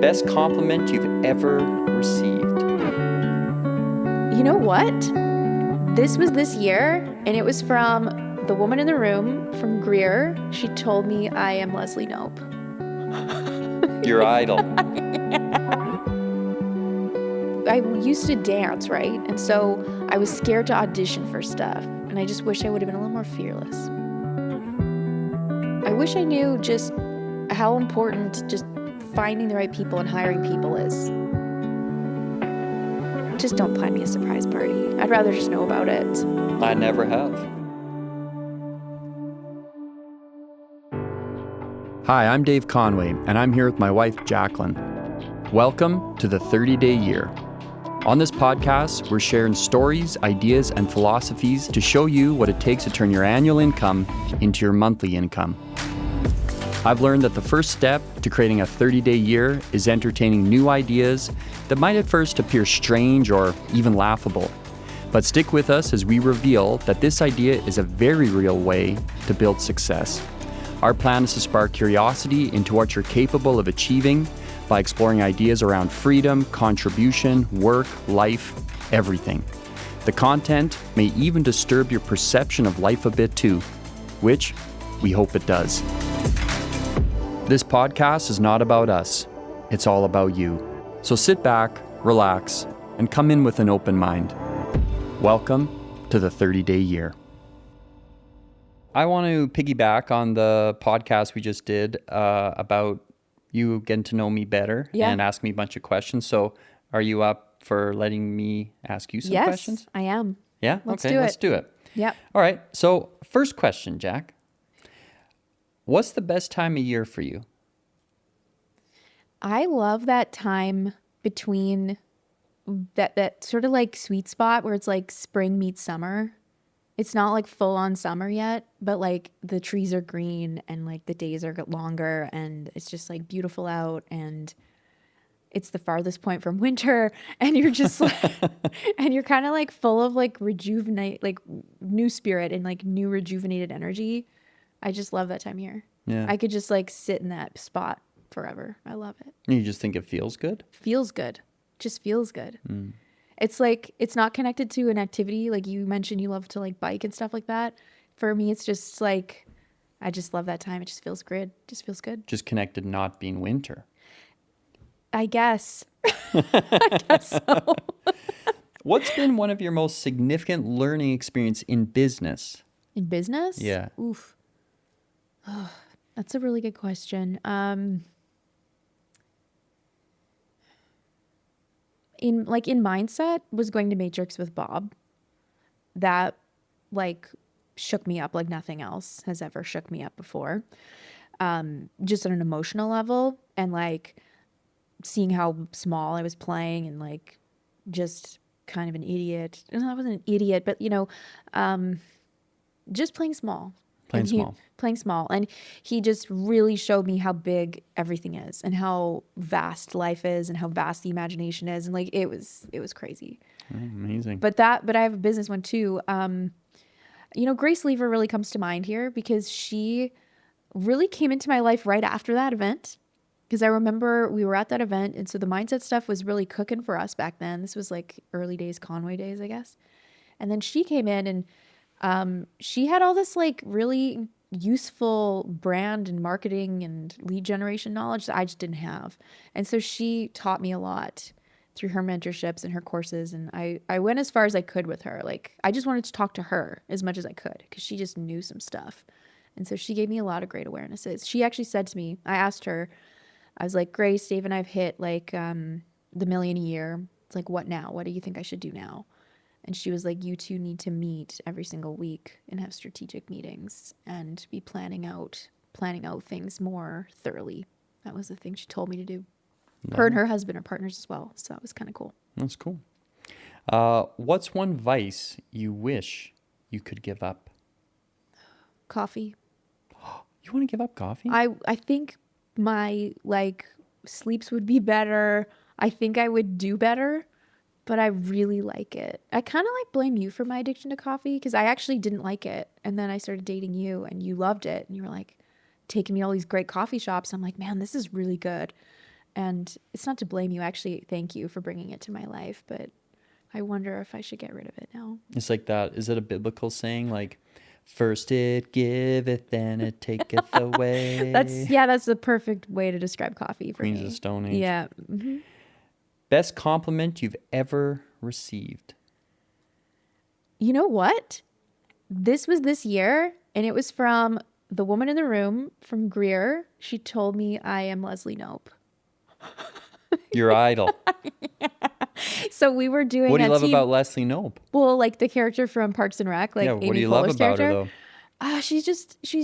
Best compliment you've ever received? You know what? This was this year, and it was from the woman in the room from Greer. She told me I am Leslie Knope. Your idol. I used to dance, right? And so I was scared to audition for stuff. And I just wish I would have been a little more fearless. I wish I knew just how important just finding the right people and hiring people is. Just don't plan me a surprise party. I'd rather just know about it. I never have. Hi, I'm Dave Conway, and I'm here with my wife, Jacqueline. Welcome to the 30-Day Year. On this podcast, we're sharing stories, ideas, and philosophies to show you what it takes to turn your annual income into your monthly income. I've learned that the first step to creating a 30-day year is entertaining new ideas that might at first appear strange or even laughable. But stick with us as we reveal that this idea is a very real way to build success. Our plan is to spark curiosity into what you're capable of achieving by exploring ideas around freedom, contribution, work, life, everything. The content may even disturb your perception of life a bit too, which we hope it does. This podcast is not about us, it's all about you. So sit back, relax, and come in with an open mind. Welcome to the 30-Day Year. I want to piggyback on the podcast we just did about you getting to know me better and ask me a bunch of questions. So are you up for letting me ask you some questions? Yes, I am. Yeah? Let's do it. Yep. All right. So first question, Jacq. What's the best time of year for you? I love that time between that sort of like sweet spot where it's like spring meets summer. It's not like full on summer yet, but like the trees are green and like the days are longer and it's just like beautiful out and it's the farthest point from winter and you're just like, and you're kind of like full of like rejuvenate, like new spirit and like new rejuvenated energy. I just love that time of year. Yeah. I could just like sit in that spot forever. I love it. You just think it feels good? Feels good. Just feels good. It's like, it's not connected to an activity. Like you mentioned, you love to like bike and stuff like that. For me, it's just like, I just love that time. It just feels good. Just feels good. Just connected not being winter. I guess. I guess so. What's been one of your most significant learning experience in business? In business? Yeah. Oof. Oh, that's a really good question. In mindset was going to Matrix with Bob. That like shook me up like nothing else has ever shook me up before. Just on an emotional level and like seeing how small I was playing and like just kind of an idiot. And I wasn't an idiot, but you know, just playing small. Playing small. And he just really showed me how big everything is and how vast life is and how vast the imagination is. And like, it was crazy. Oh, amazing. But I have a business one too. You know, Grace Lever really comes to mind here because she really came into my life right after that event. Because I remember we were at that event. And so the mindset stuff was really cooking for us back then. This was like early days, Conway days, I guess. And then she came in and she had all this like really useful brand and marketing and lead generation knowledge that I just didn't have. And so she taught me a lot through her mentorships and her courses. And I went as far as I could with her. Like I just wanted to talk to her as much as I could because she just knew some stuff. And so she gave me a lot of great awarenesses. She actually said to me, I asked her, I was like, Grace, Dave and I've hit like the $1 million a year. It's like, what now? What do you think I should do now? And she was like, you two need to meet every single week and have strategic meetings and be planning out things more thoroughly. That was the thing she told me to do. No. Her and her husband are partners as well. So that was kind of cool. That's cool. What's one vice you wish you could give up? Coffee. You want to give up coffee? I think my like sleeps would be better. I think I would do better. But I really like it. I kind of like blame you for my addiction to coffee because I actually didn't like it. And then I started dating you and you loved it. And you were like taking me all these great coffee shops. I'm like, man, this is really good. And it's not to blame you. Actually, thank you for bringing it to my life. But I wonder if I should get rid of it now. It's like that. Is it a biblical saying? Like, first it giveth, then it taketh away. That's the perfect way to describe coffee for Queens me. of Stone Age. Yeah. Best compliment you've ever received? You know what? This was this year, and it was from the woman in the room from Greer. She told me I am Leslie Knope. Your idol. So we were doing What do you love team, about Leslie Knope? well, like the character from Parks and Rec, like Yeah, Amy what do you Poehler's love about character. her though? She's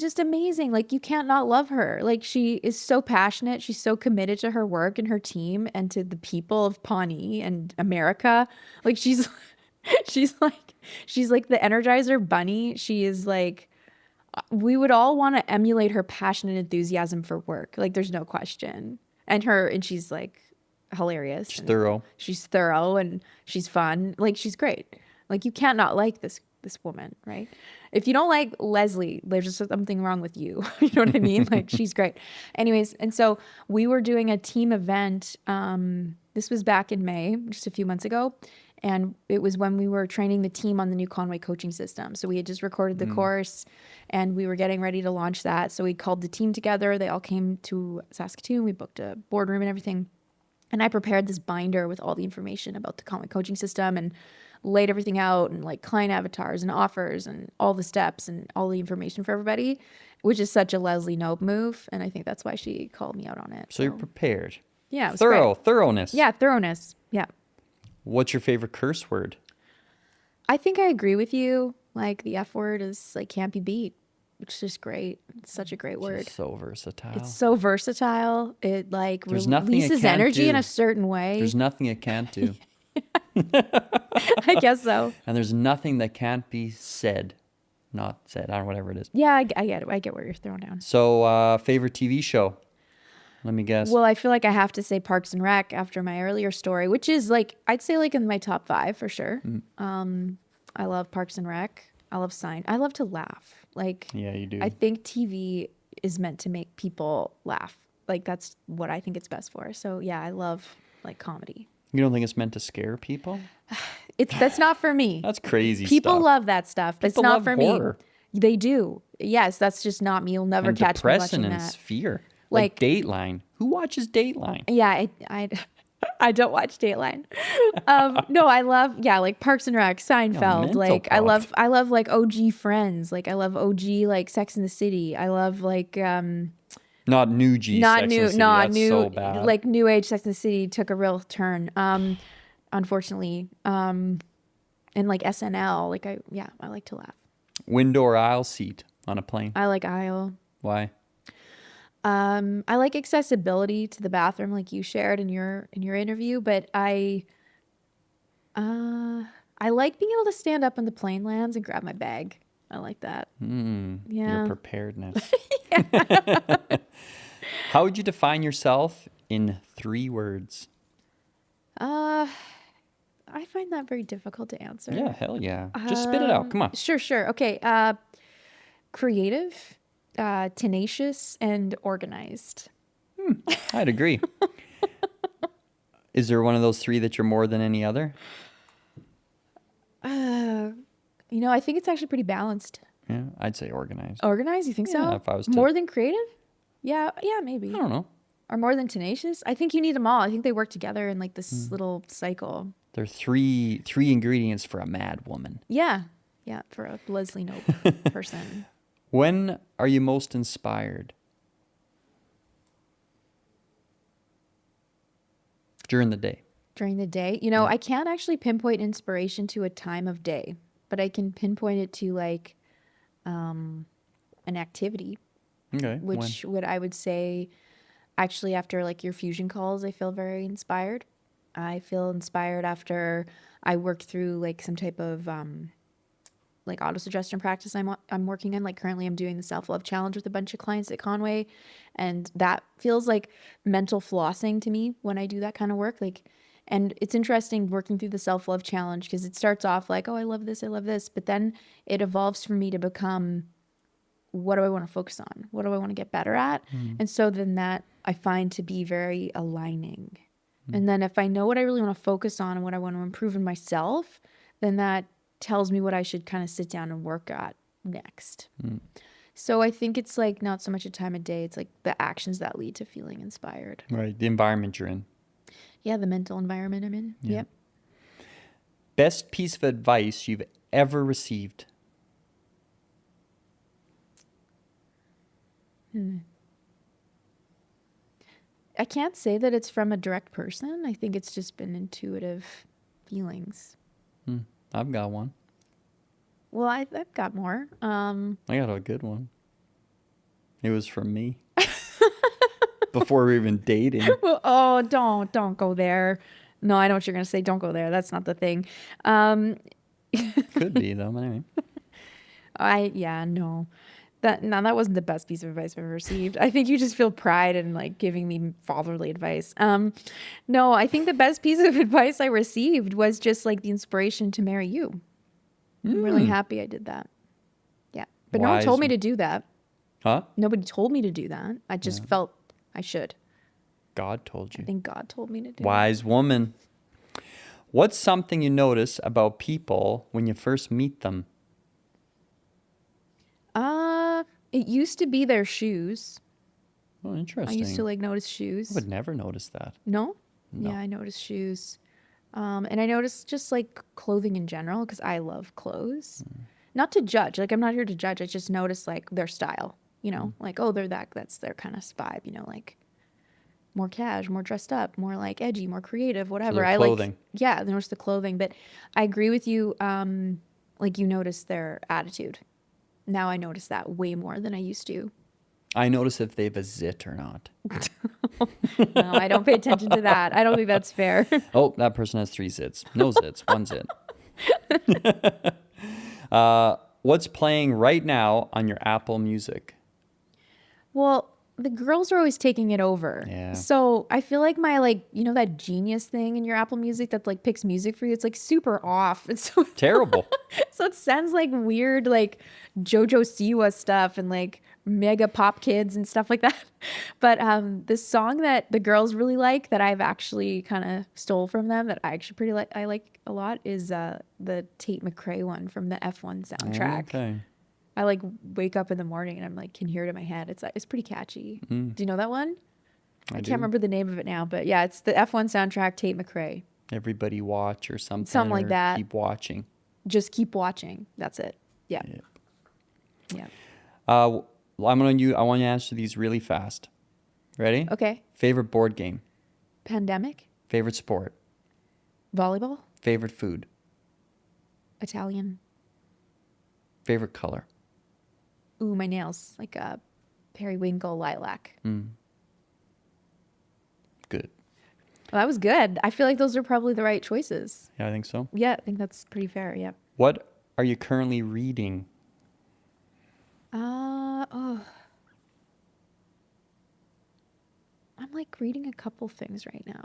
just amazing. Like, you can't not love her. Like, she is so passionate. She's so committed to her work and her team and to the people of Pawnee and America. Like, she's like the Energizer Bunny. She is like, we would all want to emulate her passion and enthusiasm for work. Like, there's no question. And she's like hilarious. She's thorough. She's thorough and she's fun. Like, she's great. Like, you can't not like this woman, right? If you don't like Leslie, there's just something wrong with you. You know what I mean? Like, she's great. Anyways, and so we were doing a team event. This was back in May, just a few months ago. And it was when we were training the team on the new Conway coaching system. So we had just recorded the course and we were getting ready to launch that. So we called the team together. They all came to Saskatoon. We booked a boardroom and everything. And I prepared this binder with all the information about the Conway coaching system and laid everything out, and like client avatars and offers and all the steps and all the information for everybody, which is such a Leslie Knope move. And I think that's why she called me out on it. So you're prepared. Yeah. It was Thoroughness. Yeah. Thoroughness. Yeah. What's your favorite curse word? I think I agree with you. Like, the F word is like can't be beat, which is just great. It's such a great word. It's so versatile. It's so versatile. It like There's nothing it releases can't energy do. in a certain way. There's nothing it can't do. I guess so. And there's nothing that can't be said. Not said. I don't know, whatever it is. Yeah, I get it. I get where you're throwing down. So, favorite TV show? Let me guess. Well, I feel like I have to say Parks and Rec after my earlier story, which is like, I'd say like in my top 5 for sure. I love Parks and Rec. I love I love to laugh. Like, yeah, you do. I think TV is meant to make people laugh. Like, that's what I think it's best for. So yeah, I love like comedy. You don't think it's meant to scare people? That's not for me. That's crazy People stuff. love that stuff, but People it's not love for horror. me. They do. Yes, that's just not me. You'll never And catch me depression watching and that. fear. Like Dateline. Who watches Dateline? Yeah, I don't watch Dateline. No, I love like Parks and Rec, Seinfeld. mental Like, pop. I love like OG Friends. Like, I love OG like Sex and the City. I love like Not new G. not Sex new, and the City. not That's new, so bad. like new age Sex and the City took a real turn. Unfortunately, and like SNL. Like, I like to laugh. Window or aisle seat on a plane? I like aisle. Why? I like accessibility to the bathroom, like you shared in your interview, but I like being able to stand up when the plane lands and grab my bag. I like that. Yeah. Your preparedness. How would you define yourself in 3 words? I find that very difficult to answer. Yeah, hell yeah. Just spit it out. Come on. Sure. Okay. Creative, tenacious, and organized. I'd agree. Is there one of those 3 that you're more than any other? I think it's actually pretty balanced. Yeah, I'd say organized. Organized? You think so? Yeah, if I was to- More than creative? Yeah, maybe. I don't know. Or more than tenacious? I think you need them all. I think they work together in like this little cycle. There are three ingredients for a mad woman. Yeah, for a Leslie Knope person. When are you most inspired? During the day. During the day? I can't actually pinpoint inspiration to a time of day, but I can pinpoint it to like an activity. Okay. Which I would say, actually, after like your fusion calls, I feel very inspired. I feel inspired after I work through like some type of like auto-suggestion practice I'm working on. Like, currently I'm doing the self-love challenge with a bunch of clients at Conway, and that feels like mental flossing to me when I do that kind of work. Like, and it's interesting working through the self-love challenge because it starts off like, oh, I love this, but then it evolves for me to become what do I want to focus on? What do I want to get better at? And so then that I find to be very aligning. And then if I know what I really want to focus on and what I want to improve in myself, then that tells me what I should kind of sit down and work at next. So I think it's like not so much a time of day. It's like the actions that lead to feeling inspired. Right. The environment you're in. Yeah, the mental environment I'm in. Yeah. Yep. Best piece of advice you've ever received? I can't say that it's from a direct person. I think it's just been intuitive feelings. I've got one. Well, I've got more. I got a good one. It was from me. Before we were even dating. Well, oh, don't go there. No, I know what you're going to say. Don't go there. That's not the thing. Could be though, but anyway. No. That wasn't the best piece of advice I've ever received. I think you just feel pride in like giving me fatherly advice. No, I think the best piece of advice I received was just like the inspiration to marry you. I'm really happy I did that. Yeah. But no one told me to do that. Huh? Nobody told me to do that. I just felt I should. God told you. I think God told me to do it. Wise woman. What's something you notice about people when you first meet them? It used to be their shoes. Oh, interesting. I used to like notice shoes. I would never notice that. No? No. Yeah, I noticed shoes. And I noticed just like clothing in general because I love clothes. Not to judge. Like I'm not here to judge. I just notice like their style. You know, like, oh, that's their kind of vibe, you know, like more cash, more dressed up, more like edgy, more creative, whatever. So I clothing. I notice the clothing, but I agree with you. Like you notice their attitude. Now I notice that way more than I used to. I notice if they have a zit or not. No, I don't pay attention to that. I don't think that's fair. Oh, that person has 3 zits. No zits, 1 zit. What's playing right now on your Apple Music? Well, the girls are always taking it over. Yeah. So I feel like my like, you know, that genius thing in your Apple Music that like picks music for you, it's like super off. It's so Terrible. so it sounds like weird like JoJo Siwa stuff and like mega pop kids and stuff like that. But this song that the girls really like that I've actually kind of stole from them that I actually I like a lot is the Tate McRae one from the F1 soundtrack. Okay. I like wake up in the morning and I'm like can hear it in my head. It's pretty catchy. Do you know that one? I can't remember the name of it now, but yeah, it's the F1 soundtrack, Tate McRae. Everybody watch or something. Something like that. Keep watching. Just keep watching. That's it. Yeah. Yeah. I want you to answer these really fast. Ready? Okay. Favorite board game? Pandemic? Favorite sport? Volleyball? Favorite food? Italian? Favorite color? Ooh, my nails. Like a periwinkle lilac. Good. Well, that was good. I feel like those are probably the right choices. Yeah, I think so. Yeah, I think that's pretty fair. Yeah. What are you currently reading? I'm like reading a couple things right now.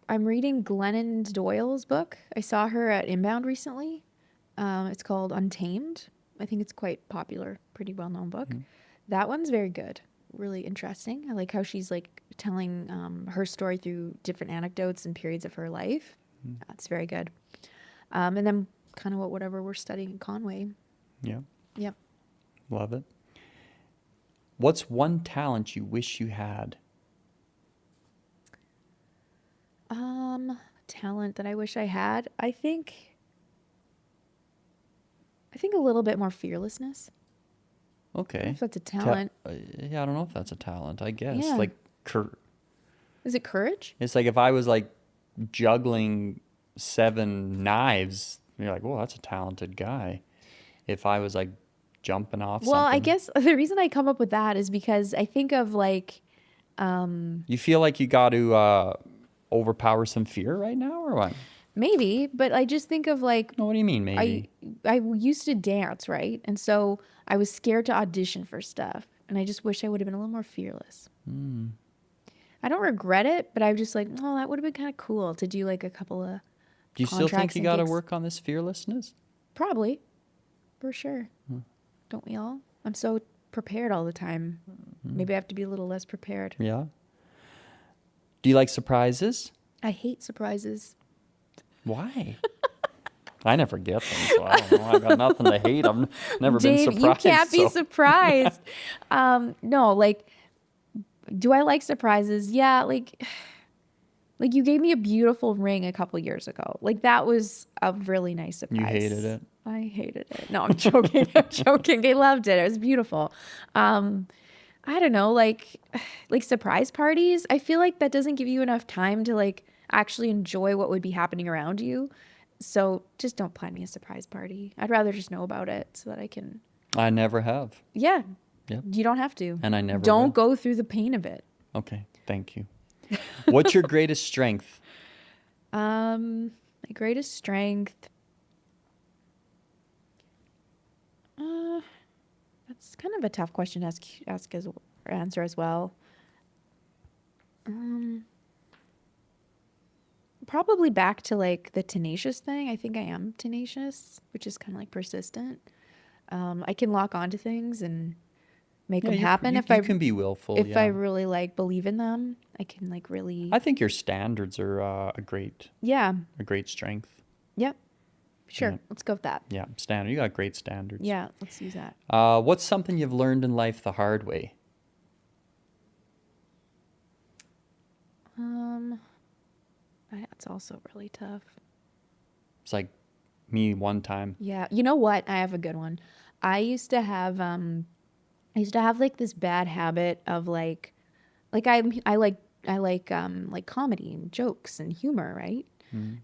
I'm reading Glennon Doyle's book. I saw her at Inbound recently. It's called Untamed. I think it's quite popular, pretty well-known book. That one's very good, really interesting. I like how she's like telling her story through different anecdotes and periods of her life. That's very good. And then kind of whatever we're studying in Conway. Yeah. Yep. Love it. What's one talent you wish you had? Talent that I wish I had. I think a little bit more fearlessness. Okay. If that's a talent. Yeah, I don't know if that's a talent. I guess Yeah. like Is it courage? it's like if I was like juggling 7 knives, you're like, well, that's a talented guy. If I was like jumping off Well, I something. guess the reason I come up with that is because I think of like You feel like you got to overpower some fear right now or what? maybe, but I just think of like No, what do you mean maybe? I used to dance, right? And so I was scared to audition for stuff. And I just wish I would have been a little more fearless. I don't regret it, but I'm just like, oh, that would have been kind of cool to do like a couple of Do you still think contracts you and got to gigs. work on this fearlessness? Probably. For sure. Don't we all? I'm so prepared all the time. Maybe I have to be a little less prepared. Yeah. Do you like surprises? I hate surprises. Why? I never get them, so I don't know. I've got nothing to hate. I've never been Dave, surprised. you can't be surprised. No, like, do I like surprises? Yeah, like you gave me a beautiful ring a couple years ago. Like, that was a really nice surprise. You hated it? I hated it. No, I'm joking. I'm joking. I loved it. It was beautiful. I don't know, like surprise parties. I feel like that doesn't give you enough time to like actually enjoy what would be happening around you. So just don't plan me a surprise party. I'd rather just know about it so that I can. I never have. Yeah. Yep. You don't have to. And I never Don't will. go through the pain of it. Okay. Thank you. What's your greatest strength? My greatest strength. That's kind of a tough question to answer as well. Probably back to like the tenacious thing. I think I am tenacious, which is kind of like persistent. I can lock onto things and make them happen. You can be willful. If I really like believe in them, I can like really. I think your standards are a great strength. Yep. Sure. Yeah. Let's go with that. Yeah, standard. You got great standards. Yeah, let's use that. What's something you've learned in life the hard way? That's also really tough. It's like me one time. Yeah. You know what? I have a good one. I used to have like this bad habit of like I like comedy and jokes and humor, right?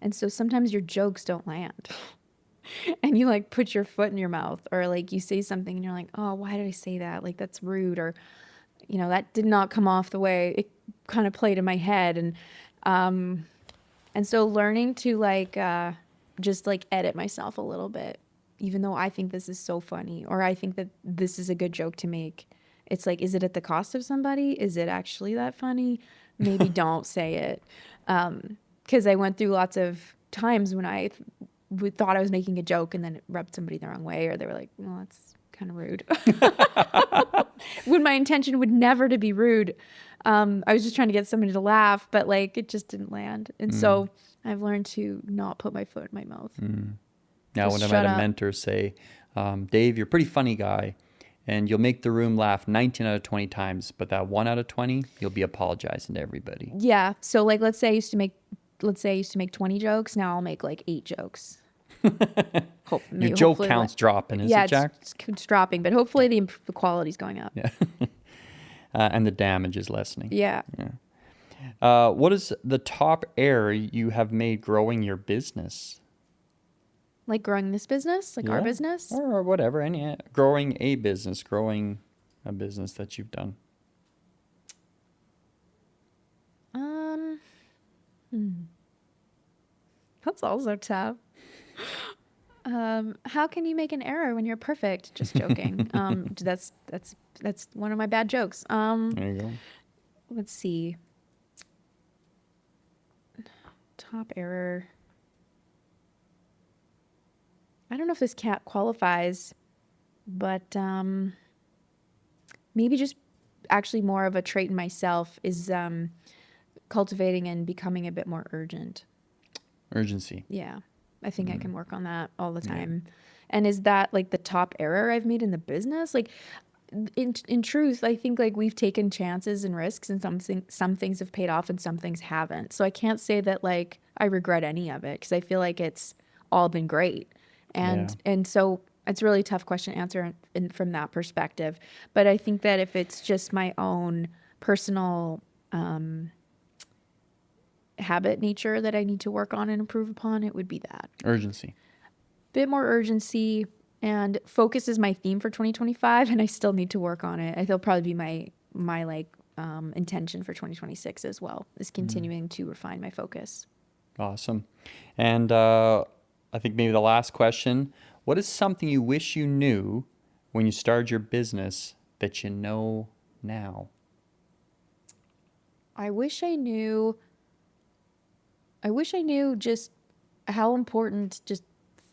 And so sometimes your jokes don't land. And you like put your foot in your mouth, or like you say something and you're like, oh, why did I say that? Like, that's rude. Or, you know, that did not come off the way it kind of played in my head. And so learning to like, just like edit myself a little bit, even though I think this is so funny, or I think that this is a good joke to make. It's like, is it at the cost of somebody? Is it actually that funny? Maybe don't say it. 'Cause I went through lots of times when I thought I was making a joke and then it rubbed somebody the wrong way, or they were like, well, that's kind of rude. When my intention would never to be rude. I was just trying to get somebody to laugh, but like it just didn't land. And so I've learned to not put my foot in my mouth. Now, when I've had a mentor say, Dave, you're a pretty funny guy and you'll make the room laugh 19 out of 20 times, but that 1 out of 20, you'll be apologizing to everybody. Yeah. So like, let's say I used to make 20 jokes. Now I'll make like 8 jokes. Your joke count's dropping, is it, Jacq? It's dropping, but hopefully the quality's going up. Yeah. And the damage is lessening. Yeah. What is the top error you have made growing your business? Like growing this business? Like our business? Or whatever. Growing a business that you've done. That's also tough. How can you make an error when you're perfect? Just joking. That's one of my bad jokes. There you go. Let's see. Top error. I don't know if this cat qualifies, but maybe just actually more of a trait in myself is cultivating and becoming a bit more urgent. Urgency. Yeah. I think I can work on that all the time. Yeah. And is that like the top error I've made in the business? Like in truth, I think like we've taken chances and risks, and some things have paid off and some things haven't. So I can't say that like I regret any of it, because I feel like it's all been great. And so it's a really tough question to answer from that perspective. But I think that if it's just my own personal habit nature that I need to work on and improve upon, it would be that. Urgency. Bit more urgency, and focus is my theme for 2025, and I still need to work on it. I think it'll probably be my like intention for 2026 as well, is continuing to refine my focus. Awesome. And I think maybe the last question, what is something you wish you knew when you started your business that you know now? I wish I knew just how important just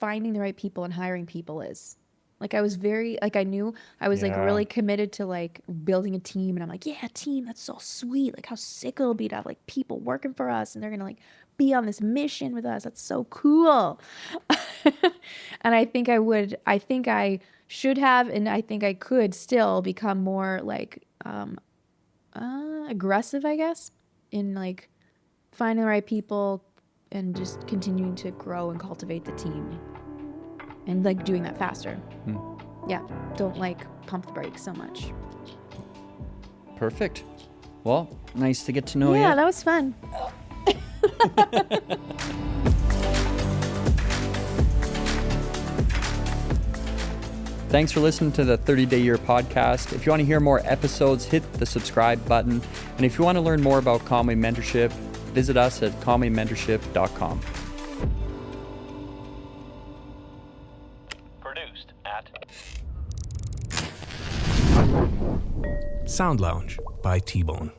finding the right people and hiring people is. Like I was very, like I knew I was like Yeah. really committed to like building a team. And I'm like, yeah, team, that's so sweet. Like how sick it'll be to have like people working for us and they're going to like be on this mission with us. That's so cool. And I think I should have, and I think I could still become more like aggressive, I guess, in like finding the right people and just continuing to grow and cultivate the team and like doing that faster. Yeah, don't like pump the brakes so much. Perfect. Well, nice to get to know you. Yeah, that was fun. Thanks for listening to the 30-Day Year podcast. If you want to hear more episodes, hit the subscribe button. And if you want to learn more about Conway Mentorship, visit us at conwaymentorship.com. Produced at Sound Lounge by T-Bone.